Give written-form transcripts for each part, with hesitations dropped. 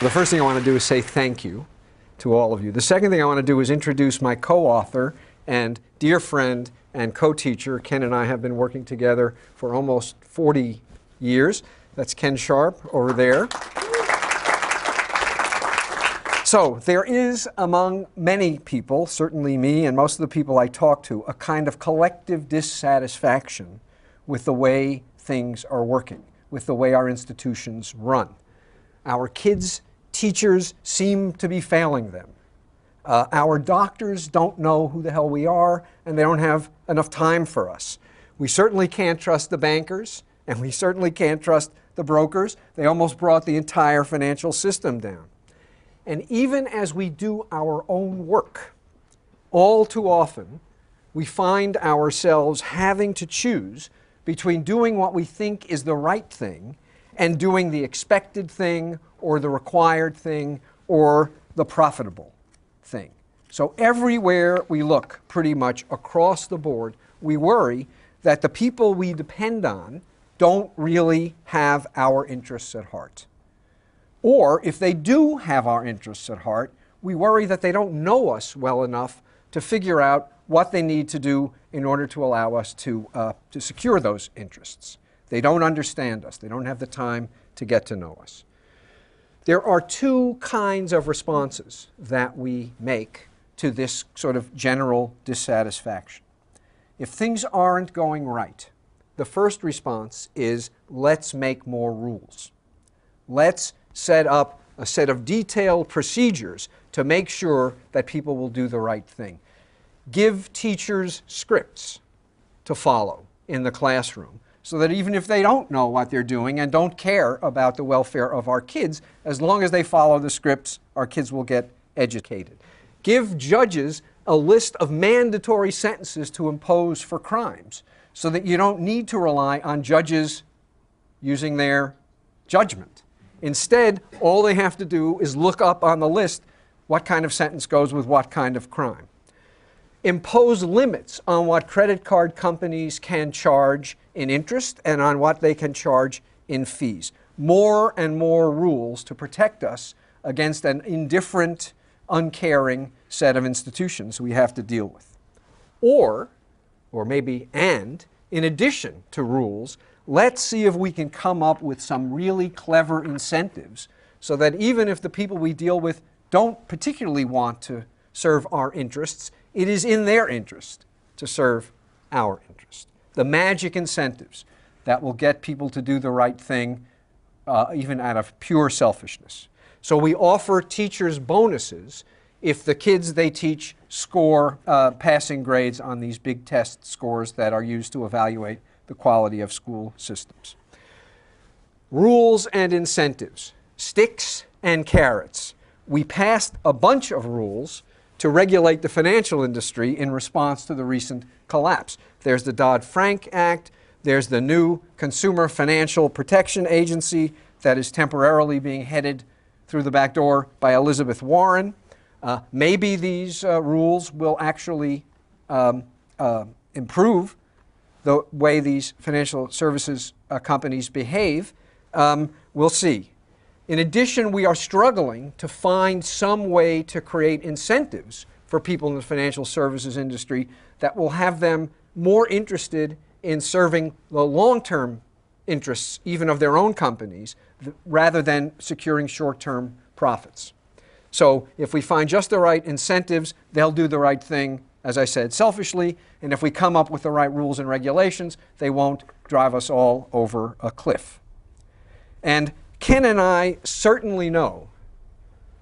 The first thing I want to do is say thank you to all of you. The second thing I want to do is introduce my co-author and dear friend and co-teacher. Ken and I have been working together for almost 40 years. That's Ken Sharp over there. So there is among many people, certainly me and most of the people I talk to, a kind of collective dissatisfaction with the way things are working, with the way our institutions run. Our kids' teachers seem to be failing them. Our doctors don't know who the hell we are, and they don't have enough time for us. We certainly can't trust the bankers, and we certainly can't trust the brokers. They almost brought the entire financial system down. And even as we do our own work, all too often, we find ourselves having to choose between doing what we think is the right thing and doing the expected thing or the required thing or the profitable thing. So everywhere we look, pretty much across the board, we worry that the people we depend on don't really have our interests at heart. Or if they do have our interests at heart, we worry that they don't know us well enough to figure out what they need to do in order to allow us to secure those interests. They don't understand us. They don't have the time to get to know us. There are two kinds of responses that we make to this sort of general dissatisfaction. If things aren't going right, the first response is, let's make more rules. Let's set up a set of detailed procedures to make sure that people will do the right thing. Give teachers scripts to follow in the classroom so that even if they don't know what they're doing and don't care about the welfare of our kids, as long as they follow the scripts, our kids will get educated. Give judges a list of mandatory sentences to impose for crimes so that you don't need to rely on judges using their judgment. Instead, all they have to do is look up on the list what kind of sentence goes with what kind of crime. Impose limits on what credit card companies can charge in interest and on what they can charge in fees. More and more rules to protect us against an indifferent, uncaring set of institutions we have to deal with. Or maybe in addition to rules, let's see if we can come up with some really clever incentives so that even if the people we deal with don't particularly want to serve our interests, it is in their interest to serve our interest. The magic incentives that will get people to do the right thing even out of pure selfishness. So we offer teachers bonuses if the kids they teach score passing grades on these big test scores that are used to evaluate the quality of school systems. Rules and incentives, sticks and carrots. We passed a bunch of rules to regulate the financial industry in response to the recent collapse. There's the Dodd-Frank Act, there's the new Consumer Financial Protection Agency that is temporarily being headed through the back door by Elizabeth Warren. Maybe these rules will actually improve the way these financial services companies behave. We'll see. In addition, we are struggling to find some way to create incentives for people in the financial services industry that will have them more interested in serving the long-term interests, even of their own companies, rather than securing short-term profits. So if we find just the right incentives, they'll do the right thing, as I said, selfishly, and if we come up with the right rules and regulations, they won't drive us all over a cliff. And Ken and I certainly know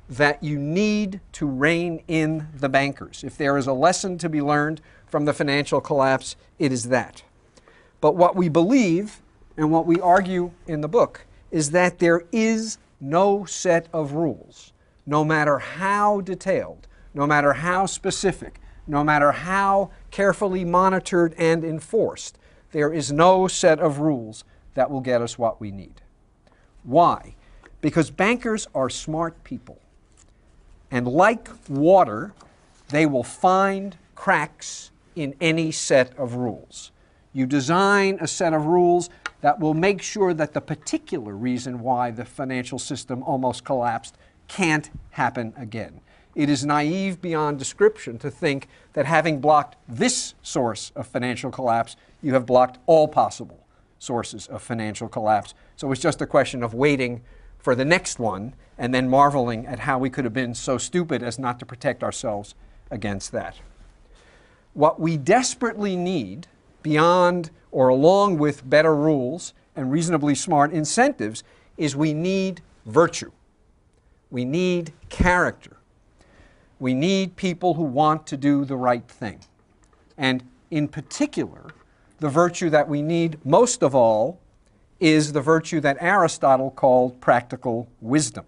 that you need to rein in the bankers. If there is a lesson to be learned from the financial collapse, it is that. But what we believe, and what we argue in the book, is that there is no set of rules, no matter how detailed, no matter how specific, no matter how carefully monitored and enforced, there is no set of rules that will get us what we need. Why? Because bankers are smart people. And like water, they will find cracks in any set of rules. You design a set of rules that will make sure that the particular reason why the financial system almost collapsed can't happen again. It is naive beyond description to think that having blocked this source of financial collapse, you have blocked all possible sources of financial collapse. So it's just a question of waiting for the next one and then marveling at how we could have been so stupid as not to protect ourselves against that. What we desperately need, beyond or along with better rules and reasonably smart incentives, is we need virtue. We need character. We need people who want to do the right thing. And in particular, the virtue that we need most of all is the virtue that Aristotle called practical wisdom.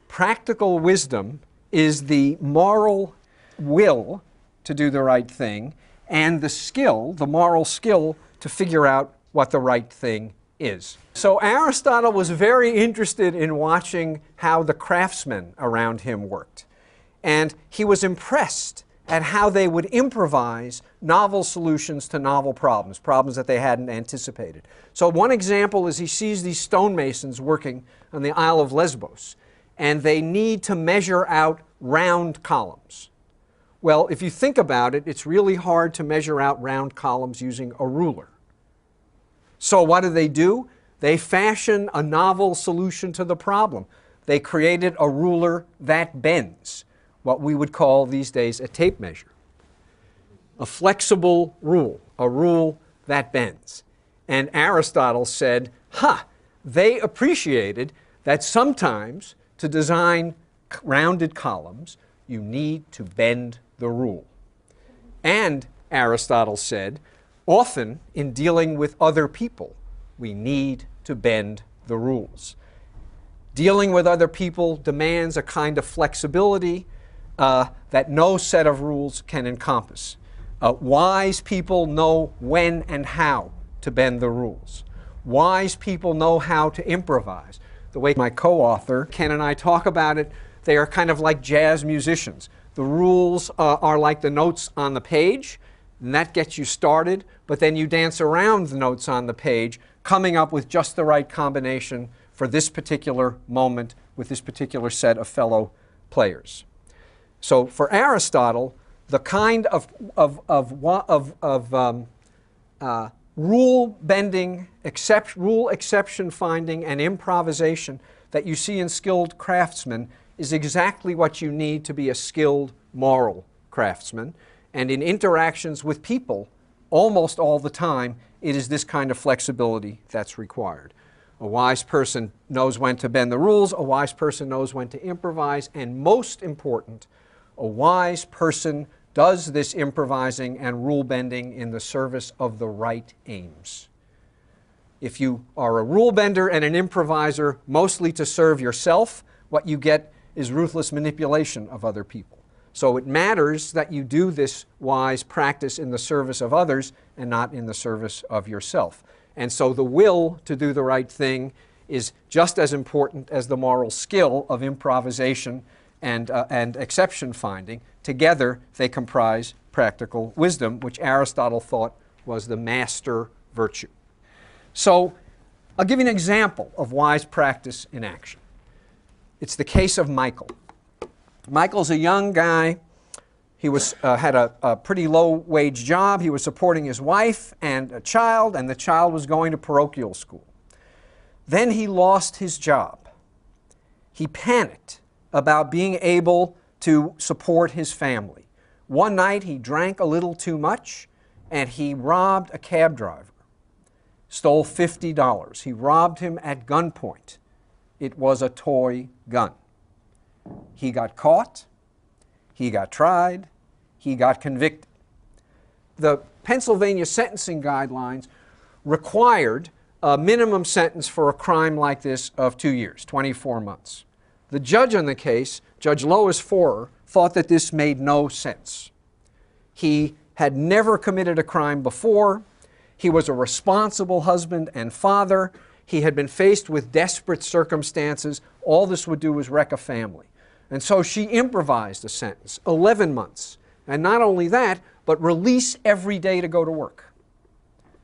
Practical wisdom is the moral will to do the right thing and the skill, the moral skill, to figure out what the right thing is. So Aristotle was very interested in watching how the craftsmen around him worked. And he was impressed at how they would improvise novel solutions to novel problems, problems that they hadn't anticipated. So one example is he sees these stonemasons working on the Isle of Lesbos, and they need to measure out round columns. Well, if you think about it, it's really hard to measure out round columns using a ruler. So what do? They fashion a novel solution to the problem. They created a ruler that bends, what we would call these days a tape measure. A flexible rule, a rule that bends. And Aristotle said, they appreciated that sometimes to design rounded columns, you need to bend the rule. And Aristotle said, often in dealing with other people, we need to bend the rules. Dealing with other people demands a kind of flexibility that no set of rules can encompass. Wise people know when and how to bend the rules. Wise people know how to improvise. The way my co-author, Ken, and I talk about it, they are kind of like jazz musicians. The rules are like the notes on the page, and that gets you started, but then you dance around the notes on the page, coming up with just the right combination for this particular moment with this particular set of fellow players. So for Aristotle, the kind of rule bending, rule exception finding, and improvisation that you see in skilled craftsmen is exactly what you need to be a skilled moral craftsman. And in interactions with people, almost all the time, it is this kind of flexibility that's required. A wise person knows when to bend the rules, a wise person knows when to improvise, and most important, a wise person does this improvising and rule bending in the service of the right aims. If you are a rule bender and an improviser mostly to serve yourself, what you get is ruthless manipulation of other people. So it matters that you do this wise practice in the service of others and not in the service of yourself. And so the will to do the right thing is just as important as the moral skill of improvisation and exception finding. Together, they comprise practical wisdom, which Aristotle thought was the master virtue. So I'll give you an example of wise practice in action. It's the case of Michael. Michael's a young guy. He had a pretty low-wage job. He was supporting his wife and a child, and the child was going to parochial school. Then he lost his job. He panicked about being able to support his family. One night he drank a little too much and he robbed a cab driver, stole $50. He robbed him at gunpoint. It was a toy gun. He got caught, he got tried, he got convicted. The Pennsylvania sentencing guidelines required a minimum sentence for a crime like this of 2 years, 24 months. The judge on the case, Judge Lois Forer, thought that this made no sense. He had never committed a crime before. He was a responsible husband and father. He had been faced with desperate circumstances. All this would do was wreck a family. And so she improvised a sentence, 11 months. And not only that, but release every day to go to work.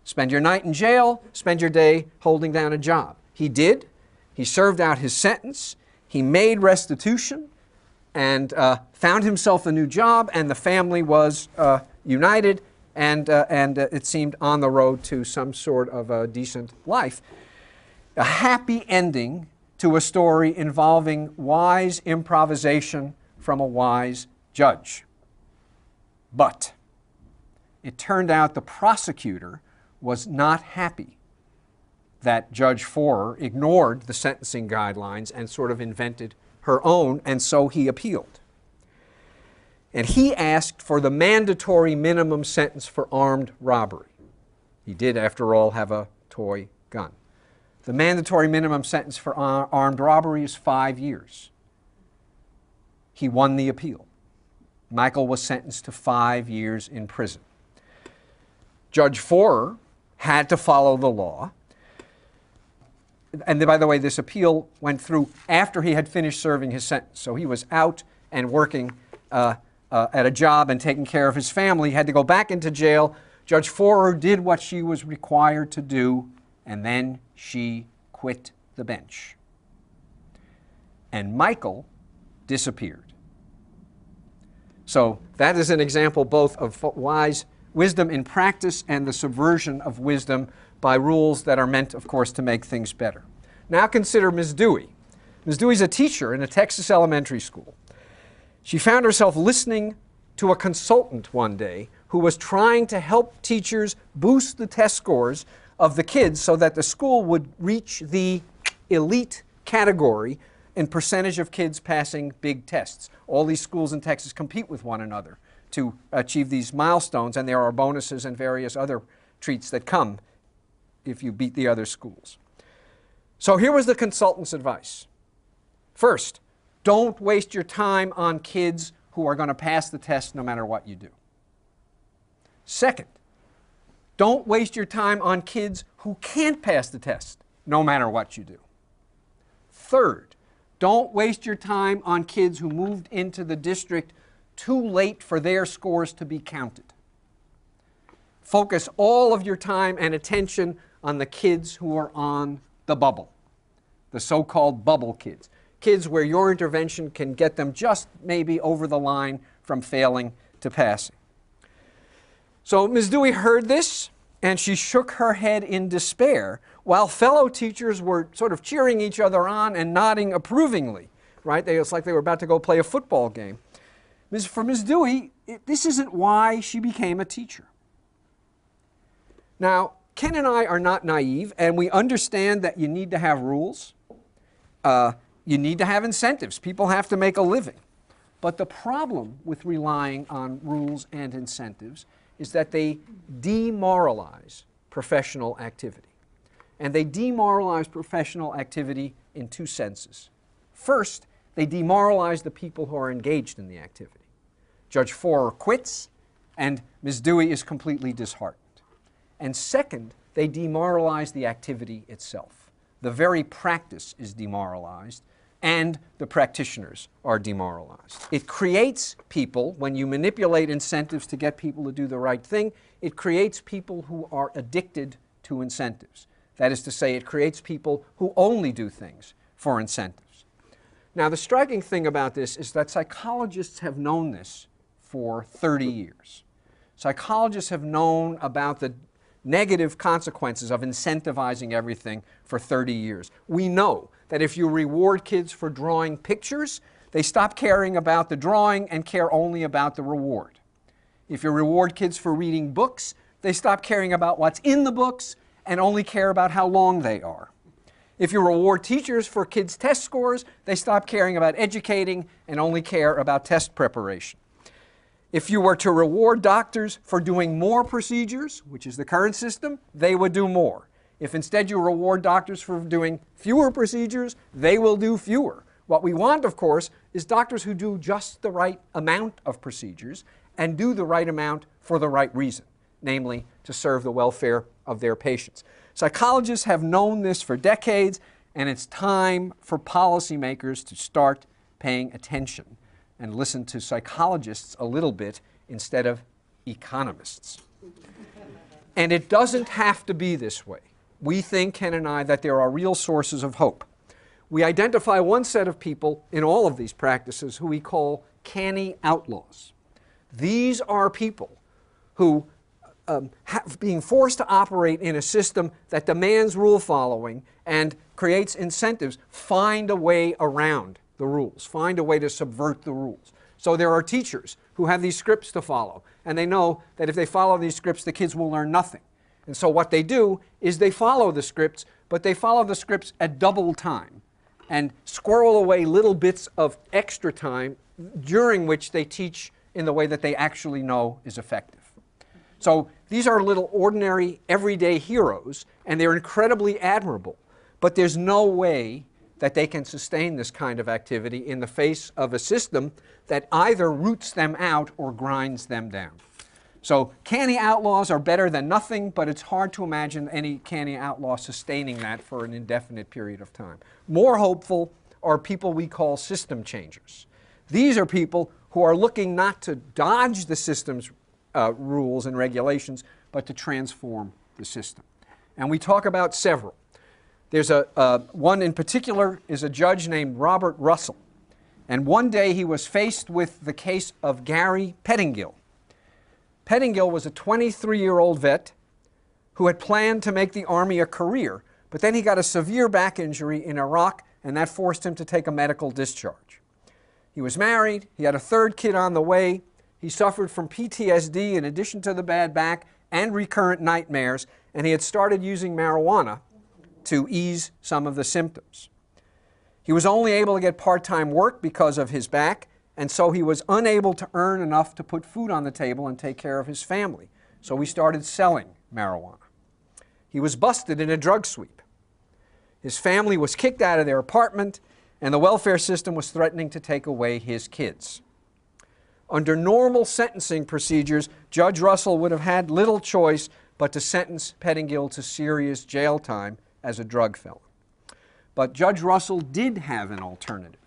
Spend your night in jail, spend your day holding down a job. He did. He served out his sentence. He made restitution and found himself a new job, and the family was united, and it seemed on the road to some sort of a decent life. A happy ending to a story involving wise improvisation from a wise judge. But it turned out the prosecutor was not happy that Judge Forer ignored the sentencing guidelines and sort of invented her own, and so he appealed. And he asked for the mandatory minimum sentence for armed robbery. He did, after all, have a toy gun. The mandatory minimum sentence for armed robbery is 5 years. He won the appeal. Michael was sentenced to 5 years in prison. Judge Forer had to follow the law. And by the way, this appeal went through after he had finished serving his sentence. So he was out and working at a job and taking care of his family. He had to go back into jail. Judge Forer did what she was required to do, and then she quit the bench. And Michael disappeared. So that is an example both of wise wisdom in practice and the subversion of wisdom by rules that are meant, of course, to make things better. Now consider Ms. Dewey. Ms. Dewey's a teacher in a Texas elementary school. She found herself listening to a consultant one day who was trying to help teachers boost the test scores of the kids so that the school would reach the elite category in percentage of kids passing big tests. All these schools in Texas compete with one another to achieve these milestones, and there are bonuses and various other treats that come if you beat the other schools. So here was the consultant's advice. First, don't waste your time on kids who are going to pass the test no matter what you do. Second, don't waste your time on kids who can't pass the test no matter what you do. Third, don't waste your time on kids who moved into the district too late for their scores to be counted. Focus all of your time and attention on the kids who are on the bubble, the so-called bubble kids, kids where your intervention can get them just maybe over the line from failing to passing. So Ms. Dewey heard this, and she shook her head in despair, while fellow teachers were sort of cheering each other on and nodding approvingly, right? It's like they were about to go play a football game. For Ms. Dewey, this isn't why she became a teacher. Now, Ken and I are not naive, and we understand that you need to have rules. You need to have incentives. People have to make a living. But the problem with relying on rules and incentives is that they demoralize professional activity. And they demoralize professional activity in two senses. First, they demoralize the people who are engaged in the activity. Judge Forer quits, and Ms. Dewey is completely disheartened. And second, they demoralize the activity itself. The very practice is demoralized, and the practitioners are demoralized. It creates people, when you manipulate incentives to get people to do the right thing, it creates people who are addicted to incentives. That is to say, it creates people who only do things for incentives. Now, the striking thing about this is that psychologists have known this for 30 years. Psychologists have known about the negative consequences of incentivizing everything for 30 years. We know that if you reward kids for drawing pictures, they stop caring about the drawing and care only about the reward. If you reward kids for reading books, they stop caring about what's in the books and only care about how long they are. If you reward teachers for kids' test scores, they stop caring about educating and only care about test preparation. If you were to reward doctors for doing more procedures, which is the current system, they would do more. If instead you reward doctors for doing fewer procedures, they will do fewer. What we want, of course, is doctors who do just the right amount of procedures and do the right amount for the right reason, namely to serve the welfare of their patients. Psychologists have known this for decades, and it's time for policymakers to start paying attention and listen to psychologists a little bit instead of economists. And it doesn't have to be this way. We think, Ken and I, that there are real sources of hope. We identify one set of people in all of these practices who we call canny outlaws. These are people who, being forced to operate in a system that demands rule following and creates incentives, find a way around the rules, find a way to subvert the rules. So there are teachers who have these scripts to follow, and they know that if they follow these scripts, the kids will learn nothing. And so what they do is they follow the scripts, but they follow the scripts at double time and squirrel away little bits of extra time during which they teach in the way that they actually know is effective. So these are little ordinary, everyday heroes, and they're incredibly admirable. But there's no way that they can sustain this kind of activity in the face of a system that either roots them out or grinds them down. So canny outlaws are better than nothing, but it's hard to imagine any canny outlaw sustaining that for an indefinite period of time. More hopeful are people we call system changers. These are people who are looking not to dodge the system's rules and regulations, but to transform the system. And we talk about several. There's one in particular is a judge named Robert Russell. And one day he was faced with the case of Gary Pettingill. Pettingill was a 23-year-old vet who had planned to make the Army a career, but then he got a severe back injury in Iraq, and that forced him to take a medical discharge. He was married, he had a third kid on the way, he suffered from PTSD in addition to the bad back and recurrent nightmares, and he had started using marijuana to ease some of the symptoms. He was only able to get part-time work because of his back, and so he was unable to earn enough to put food on the table and take care of his family. So he started selling marijuana. He was busted in a drug sweep. His family was kicked out of their apartment, and the welfare system was threatening to take away his kids. Under normal sentencing procedures, Judge Russell would have had little choice but to sentence Pettingill to serious jail time as a drug felon. But Judge Russell did have an alternative.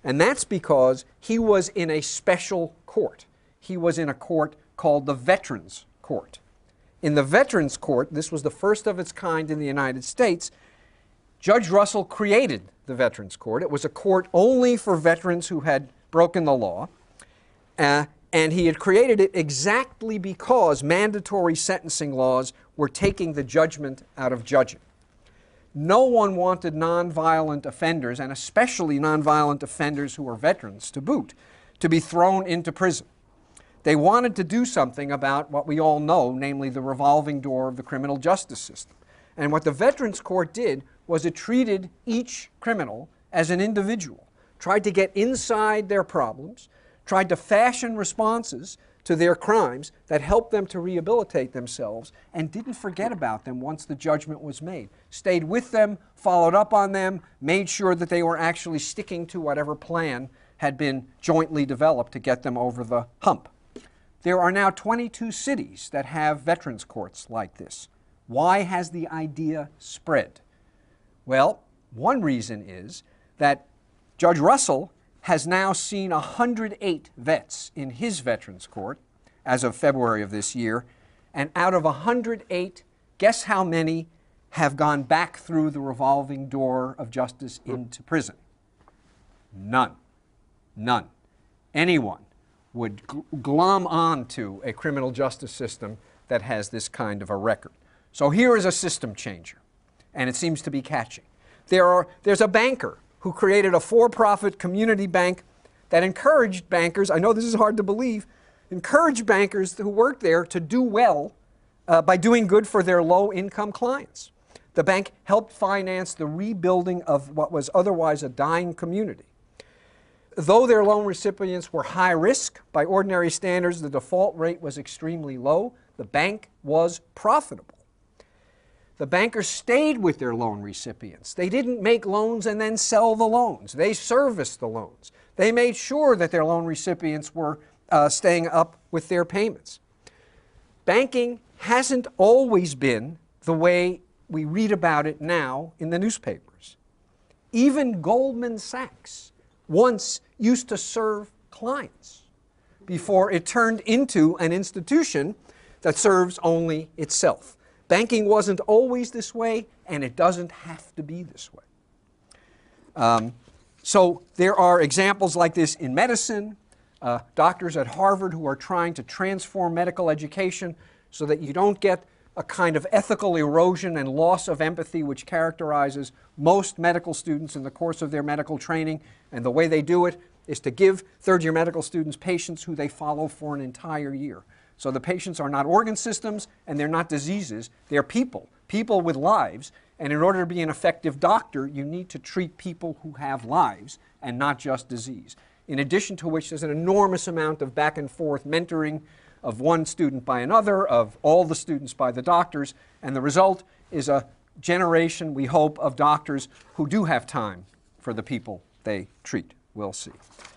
And that's because he was in a special court. He was in a court called the Veterans Court. In the Veterans Court, this was the first of its kind in the United States, Judge Russell created the Veterans Court. It was a court only for veterans who had broken the law. And he had created it exactly because mandatory sentencing laws were taking the judgment out of judging. No one wanted nonviolent offenders, and especially nonviolent offenders who were veterans to boot, to be thrown into prison. They wanted to do something about what we all know, namely the revolving door of the criminal justice system. And what the Veterans Court did was it treated each criminal as an individual, tried to get inside their problems, tried to fashion responses to their crimes that helped them to rehabilitate themselves, and didn't forget about them once the judgment was made. Stayed with them, followed up on them, made sure that they were actually sticking to whatever plan had been jointly developed to get them over the hump. There are now 22 cities that have veterans courts like this. Why has the idea spread? Well, one reason is that Judge Russell has now seen 108 vets in his Veterans Court as of February of this year, and out of 108, guess how many have gone back through the revolving door of justice into prison? None. None. Anyone would glom on to a criminal justice system that has this kind of a record. So here is a system changer, and it seems to be catching. There's a banker who created a for-profit community bank that encouraged bankers, I know this is hard to believe, encouraged bankers who worked there to do well by doing good for their low-income clients. The bank helped finance the rebuilding of what was otherwise a dying community. Though their loan recipients were high risk, by ordinary standards, the default rate was extremely low. The bank was profitable. The bankers stayed with their loan recipients. They didn't make loans and then sell the loans. They serviced the loans. They made sure that their loan recipients were staying up with their payments. Banking hasn't always been the way we read about it now in the newspapers. Even Goldman Sachs once used to serve clients before it turned into an institution that serves only itself. Banking wasn't always this way, and it doesn't have to be this way. So there are examples like this in medicine, doctors at Harvard who are trying to transform medical education so that you don't get a kind of ethical erosion and loss of empathy which characterizes most medical students in the course of their medical training. And the way they do it is to give third-year medical students patients who they follow for an entire year. So the patients are not organ systems and they're not diseases, they're people with lives. And in order to be an effective doctor, you need to treat people who have lives and not just disease. In addition to which, there's an enormous amount of back and forth mentoring of one student by another, of all the students by the doctors, and the result is a generation, we hope, of doctors who do have time for the people they treat. We'll see.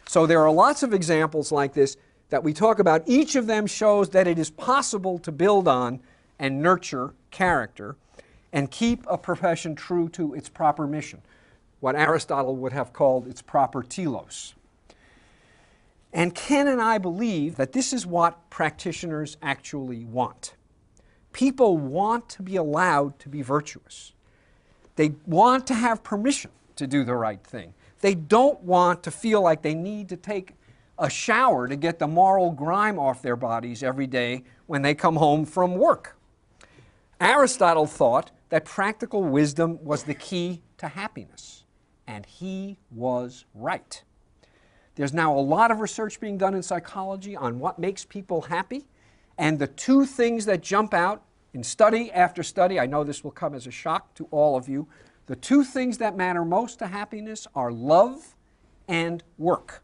So there are lots of examples like this that we talk about. Each of them shows that it is possible to build on and nurture character and keep a profession true to its proper mission, what Aristotle would have called its proper telos. And Ken and I believe that this is what practitioners actually want. People want to be allowed to be virtuous. They want to have permission to do the right thing. They don't want to feel like they need to take a shower to get the moral grime off their bodies every day when they come home from work. Aristotle thought that practical wisdom was the key to happiness, and he was right. There's now a lot of research being done in psychology on what makes people happy, and the two things that jump out in study after study, I know this will come as a shock to all of you, the two things that matter most to happiness are love and work.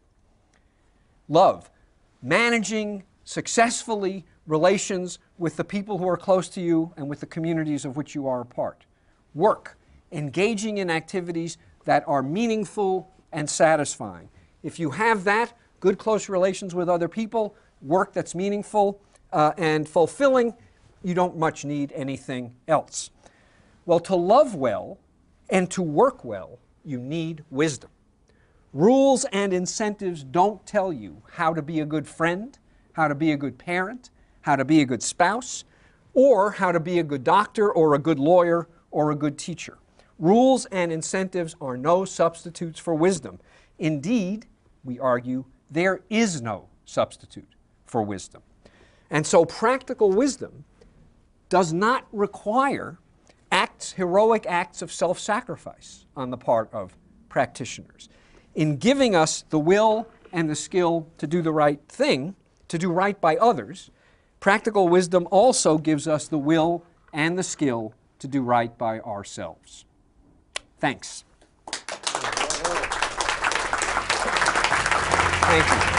Love, managing successfully relations with the people who are close to you and with the communities of which you are a part. Work, engaging in activities that are meaningful and satisfying. If you have that, good close relations with other people, work that's meaningful and fulfilling, you don't much need anything else. Well, to love well and to work well, you need wisdom. Rules and incentives don't tell you how to be a good friend, how to be a good parent, how to be a good spouse, or how to be a good doctor or a good lawyer or a good teacher. Rules and incentives are no substitutes for wisdom. Indeed, we argue, there is no substitute for wisdom. And so practical wisdom does not require heroic acts of self-sacrifice on the part of practitioners. In giving us the will and the skill to do the right thing, to do right by others, practical wisdom also gives us the will and the skill to do right by ourselves. Thanks. Thank you.